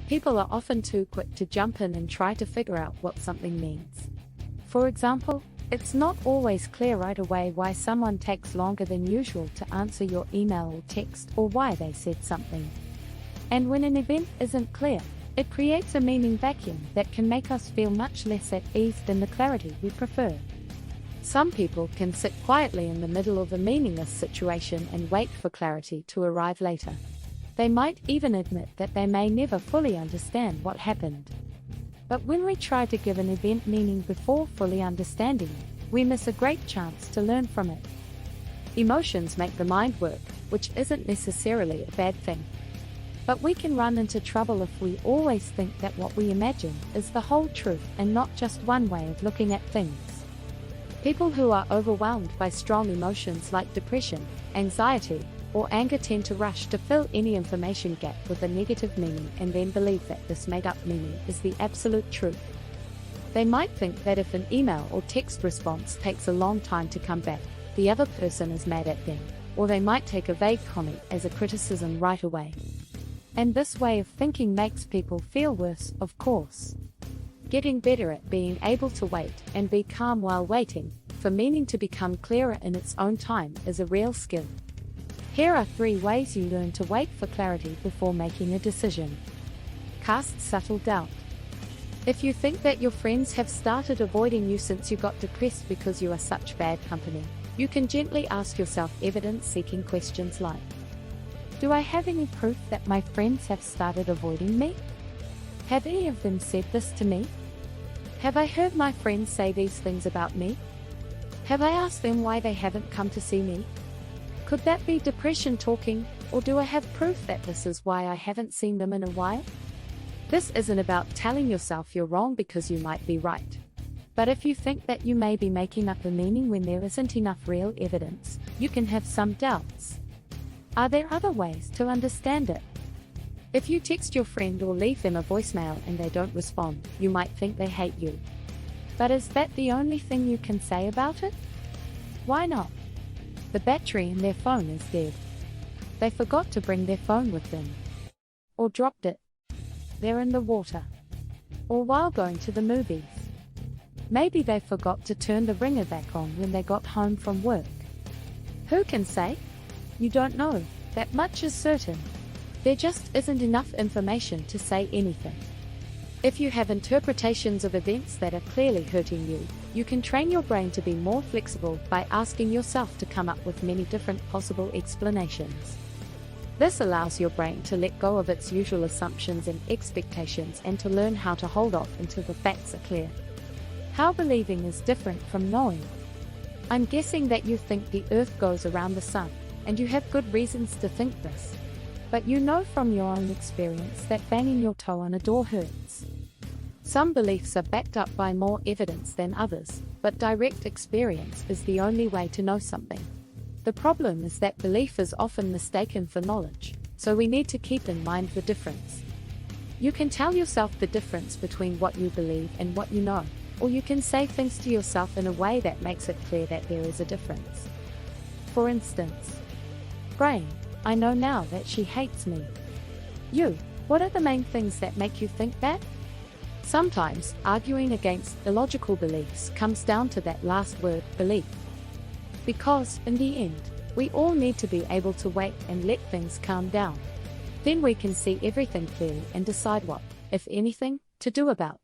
People are often too quick to jump in and try to figure out what something means. For example, it's not always clear right away why someone takes longer than usual to answer your email or text, or why they said something. And when an event isn't clear, it creates a meaning vacuum that can make us feel much less at ease than the clarity we prefer. Some people can sit quietly in the middle of a meaningless situation and wait for clarity to arrive later. They might even admit that they may never fully understand what happened. But when we try to give an event meaning before fully understanding it, we miss a great chance to learn from it. Emotions make the mind work, which isn't necessarily a bad thing. But we can run into trouble if we always think that what we imagine is the whole truth and not just one way of looking at things. People who are overwhelmed by strong emotions like depression, anxiety, or anger tend to rush to fill any information gap with a negative meaning and then believe that this made-up meaning is the absolute truth. They might think that if an email or text response takes a long time to come back, the other person is mad at them, or they might take a vague comment as a criticism right away. And this way of thinking makes people feel worse, of course. Getting better at being able to wait and be calm while waiting for meaning to become clearer in its own time is a real skill. Here are 3 ways you learn to wait for clarity before making a decision. Cast subtle doubt. If you think that your friends have started avoiding you since you got depressed because you are such bad company, you can gently ask yourself evidence-seeking questions like, do I have any proof that my friends have started avoiding me? Have any of them said this to me? Have I heard my friends say these things about me? Have I asked them why they haven't come to see me? Could that be depression talking, or do I have proof that this is why I haven't seen them in a while? This isn't about telling yourself you're wrong because you might be right. But if you think that you may be making up a meaning when there isn't enough real evidence, you can have some doubts. Are there other ways to understand it? If you text your friend or leave them a voicemail and they don't respond, you might think they hate you. But is that the only thing you can say about it? Why not? The battery in their phone is dead. They forgot to bring their phone with them. Or dropped it. They're in the water. Or while going to the movies. Maybe they forgot to turn the ringer back on when they got home from work. Who can say? You don't know, that much is certain. There just isn't enough information to say anything. If you have interpretations of events that are clearly hurting you, you can train your brain to be more flexible by asking yourself to come up with many different possible explanations. This allows your brain to let go of its usual assumptions and expectations and to learn how to hold off until the facts are clear. How believing is different from knowing. I'm guessing that you think the Earth goes around the sun, and you have good reasons to think this. But you know from your own experience that banging your toe on a door hurts. Some beliefs are backed up by more evidence than others, but direct experience is the only way to know something. The problem is that belief is often mistaken for knowledge, so we need to keep in mind the difference. You can tell yourself the difference between what you believe and what you know, or you can say things to yourself in a way that makes it clear that there is a difference. For instance, brain, I know now that she hates me. You, what are the main things that make you think that? Sometimes, arguing against illogical beliefs comes down to that last word, belief. Because, in the end, we all need to be able to wait and let things calm down. Then we can see everything clearly and decide what, if anything, to do about